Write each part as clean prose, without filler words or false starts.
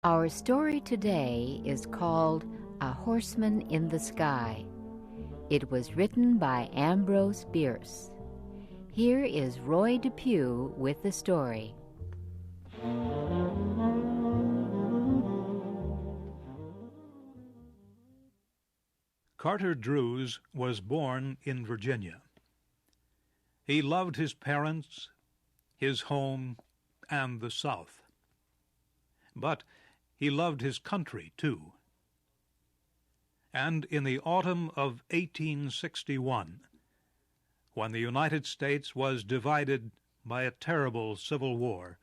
Our story today is called A Horseman in the Sky. It was written by Ambrose Bierce. Here is Roy Depew with the story. Carter Druse was born in Virginia. He loved his parents, his home, and the South. But he loved his country, too. And in the autumn of 1861, when the United States was divided by a terrible civil war,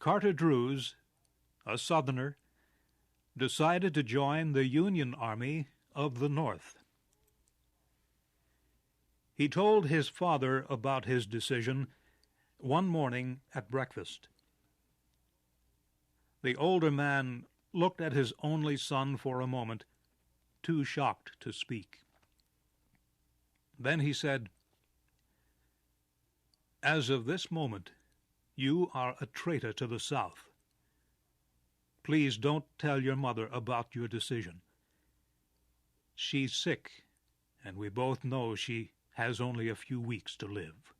Carter Druse, a Southerner, decided to join the Union Army of the North. He told his father about his decision one morning at breakfast. The older man looked at his only son for a moment, too shocked to speak. Then he said, "As of this moment, you are a traitor to the South. Please don't tell your mother about your decision. She's sick, and we both know she has only a few weeks to live."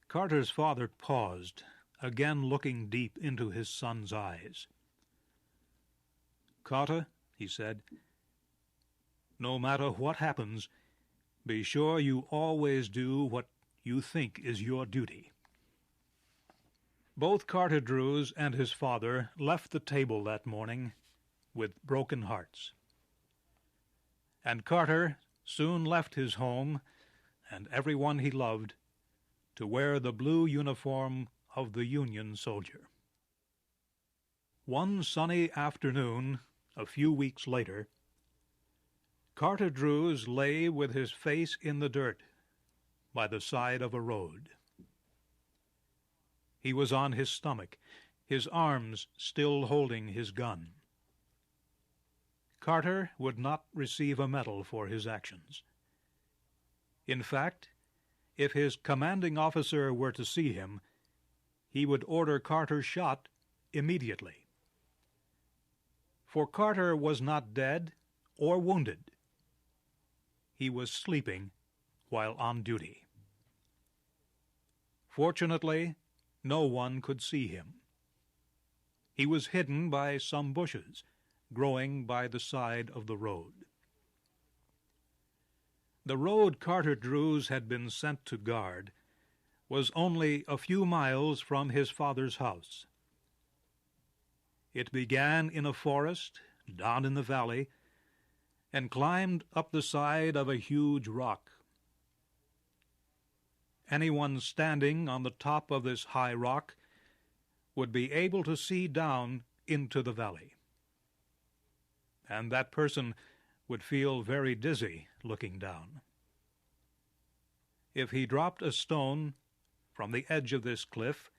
Carter's father paused, again looking deep into his son's eyes. "Carter," he said, "no matter what happens, be sure you always do what you think is your duty." Both Carter Druse and his father left the table that morning with broken hearts. And Carter soon left his home and everyone he loved to wear the blue uniform of the Union soldier. One sunny afternoon, a few weeks later, Carter Druse lay with his face in the dirt by the side of a road. He was on his stomach, his arms still holding his gun. Carter would not receive a medal for his actions. In fact, if his commanding officer were to see him, he would order Carter shot immediately. For Carter was not dead or wounded. He was sleeping while on duty. Fortunately, no one could see him. He was hidden by some bushes growing by the side of the road. The road Carter Druse had been sent to guard was only a few miles from his father's house. It began in a forest down in the valley and climbed up the side of a huge rock. Anyone standing on the top of this high rock would be able to see down into the valley. And that person would feel very dizzy looking down. If he dropped a stone from the edge of this cliff,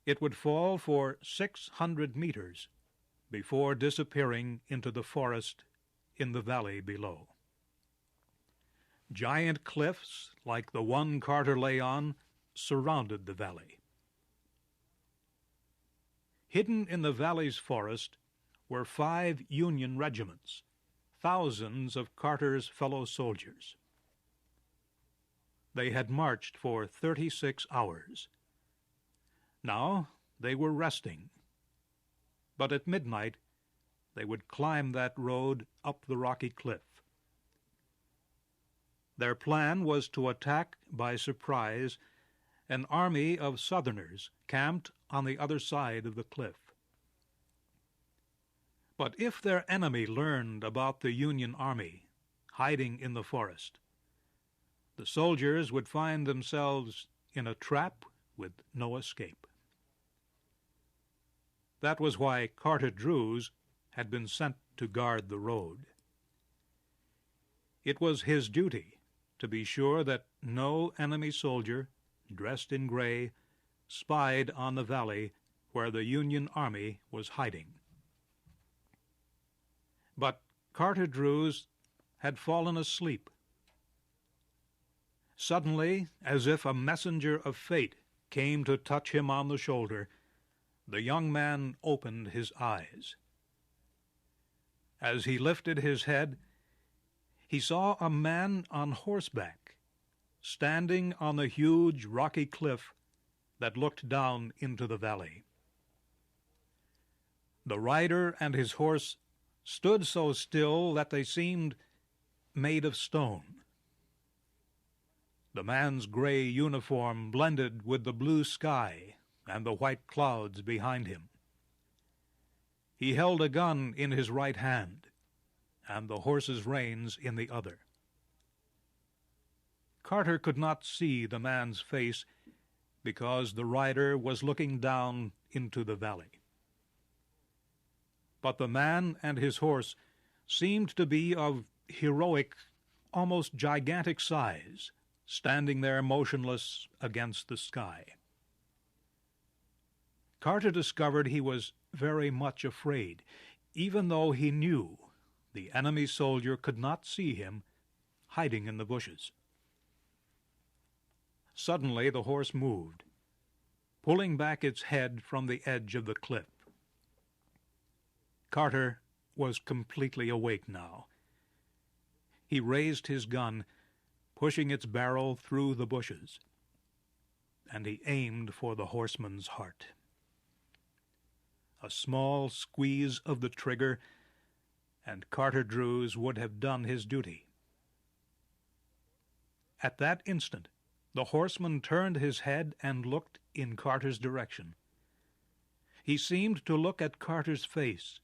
it would fall for 600 meters before disappearing into the forest in the valley below. Giant cliffs, like the one Carter lay on, surrounded the valley. Hidden in the valley's forest were 5 Union regiments, thousands of Carter's fellow soldiers. They had marched for 36 hours. Now they were resting, but at midnight they would climb that road up the rocky cliff. Their plan was to attack by surprise an army of Southerners camped on the other side of the cliff. But if their enemy learned about the Union army hiding in the forest, the soldiers would find themselves in a trap with no escape. That was why Carter Druse had been sent to guard the road. It was his duty to be sure that no enemy soldier, dressed in gray, spied on the valley where the Union army was hiding. But Carter Druse had fallen asleep. Suddenly, as if a messenger of fate came to touch him on the shoulder, the young man opened his eyes. As he lifted his head, he saw a man on horseback, standing on a huge rocky cliff that looked down into the valley. The rider and his horse stood so still that they seemed made of stone. The man's gray uniform blended with the blue sky and the white clouds behind him. He held a gun in his right hand, and the horse's reins in the other. Carter could not see the man's face because the rider was looking down into the valley. But the man and his horse seemed to be of heroic, almost gigantic size, standing there motionless against the sky. Carter discovered he was very much afraid, even though he knew the enemy soldier could not see him hiding in the bushes. Suddenly the horse moved, pulling back its head from the edge of the cliff. Carter was completely awake now. He raised his gun, pushing its barrel through the bushes, and he aimed for the horseman's heart. A small squeeze of the trigger, and Carter Drews would have done his duty. At that instant, the horseman turned his head and looked in Carter's direction. He seemed to look at Carter's face,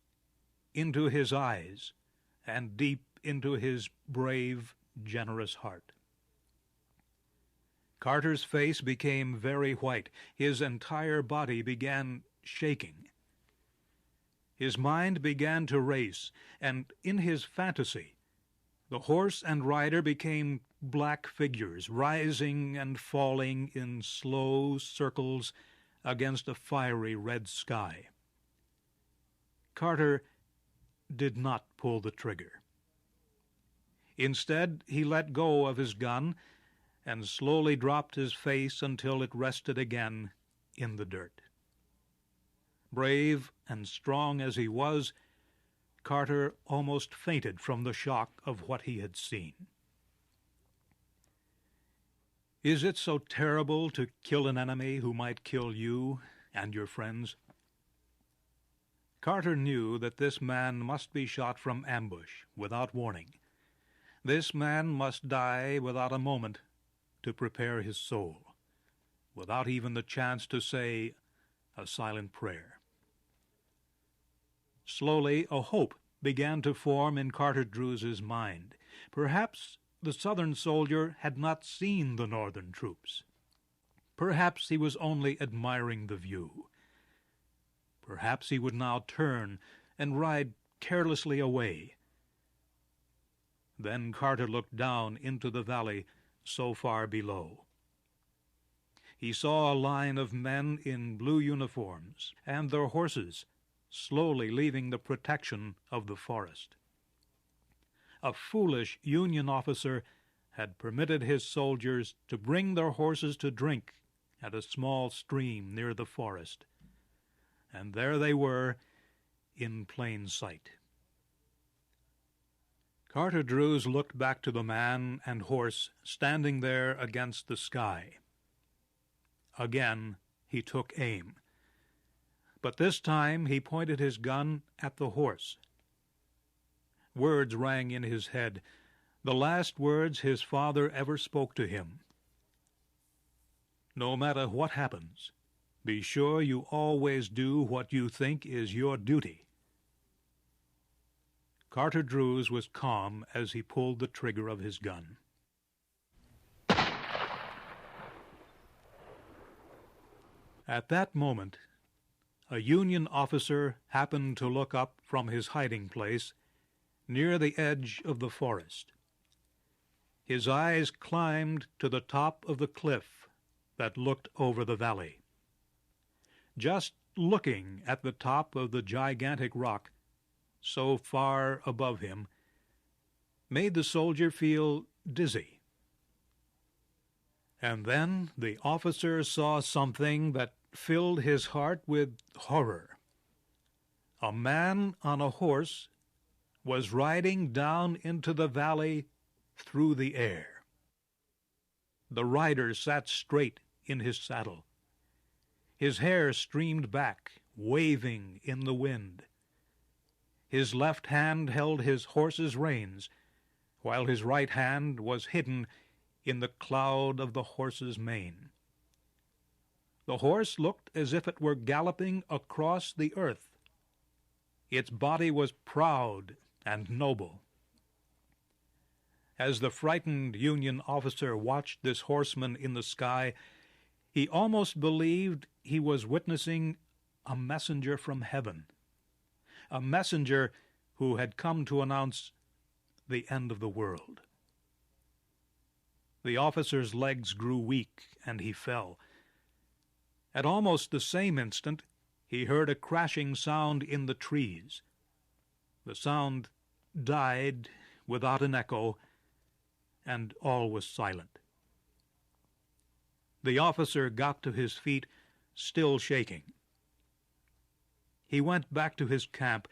into his eyes, and deep into his brave, generous heart. Carter's face became very white. His entire body began shaking. His mind began to race, and in his fantasy, the horse and rider became black figures, rising and falling in slow circles against a fiery red sky. Carter did not pull the trigger. Instead, he let go of his gun and slowly dropped his face until it rested again in the dirt. Brave and strong as he was, Carter almost fainted from the shock of what he had seen. Is it so terrible to kill an enemy who might kill you and your friends? Carter knew that this man must be shot from ambush without warning. This man must die without a moment to prepare his soul, without even the chance to say a silent prayer. Slowly, a hope began to form in Carter Drews's mind. Perhaps the Southern soldier had not seen the Northern troops. Perhaps he was only admiring the view. Perhaps he would now turn and ride carelessly away. Then Carter looked down into the valley so far below. He saw a line of men in blue uniforms and their horses slowly leaving the protection of the forest. A foolish Union officer had permitted his soldiers to bring their horses to drink at a small stream near the forest, and there they were in plain sight. Carter Drews looked back to the man and horse standing there against the sky. Again he took aim, but this time he pointed his gun at the horse. Words rang in his head, the last words his father ever spoke to him. No matter what happens, be sure you always do what you think is your duty. Carter Drews was calm as he pulled the trigger of his gun. At that moment, a Union officer happened to look up from his hiding place near the edge of the forest. His eyes climbed to the top of the cliff that looked over the valley. Just looking at the top of the gigantic rock so far above him made the soldier feel dizzy. And then the officer saw something that filled his heart with horror. A man on a horse was riding down into the valley through the air. The rider sat straight in his saddle. His hair streamed back, waving in the wind. His left hand held his horse's reins, while his right hand was hidden in the cloud of the horse's mane. The horse looked as if it were galloping across the earth. Its body was proud and noble. As the frightened Union officer watched this horseman in the sky, he almost believed he was witnessing a messenger from heaven, a messenger who had come to announce the end of the world. The officer's legs grew weak, and he fell. At almost the same instant, he heard a crashing sound in the trees. The sound died without an echo, and all was silent. The officer got to his feet, still shaking. He went back to his camp,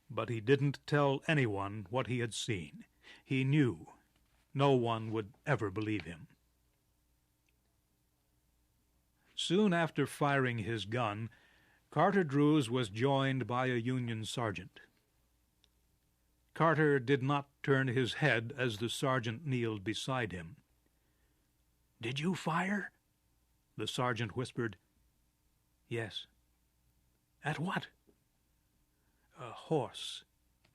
but he didn't tell anyone what he had seen. He knew no one would ever believe him. Soon after firing his gun, Carter Drews was joined by a Union sergeant. Carter did not turn his head as the sergeant kneeled beside him. "Did you fire?" the sergeant whispered. "Yes." "At what?" "A horse.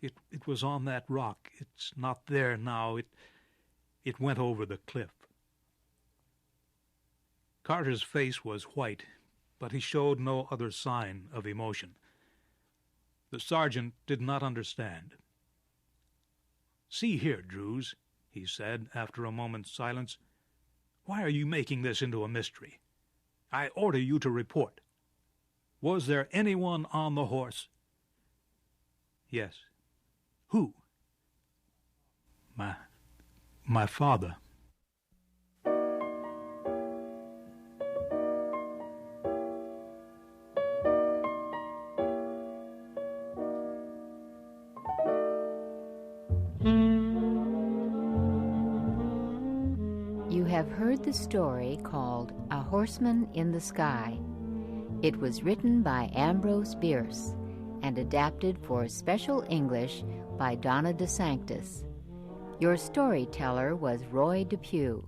It was on that rock. It's not there now. It went over the cliff." Carter's face was white, but he showed no other sign of emotion. The sergeant did not understand. "See here, Drews," he said after a moment's silence, "why are you making this into a mystery? I order you to report. Was there anyone on the horse?" "Yes." "Who?" My father." You have heard the story called A Horseman in the Sky. It was written by Ambrose Bierce and adapted for special English by Donna DeSanctis. Your storyteller was Roy Depew.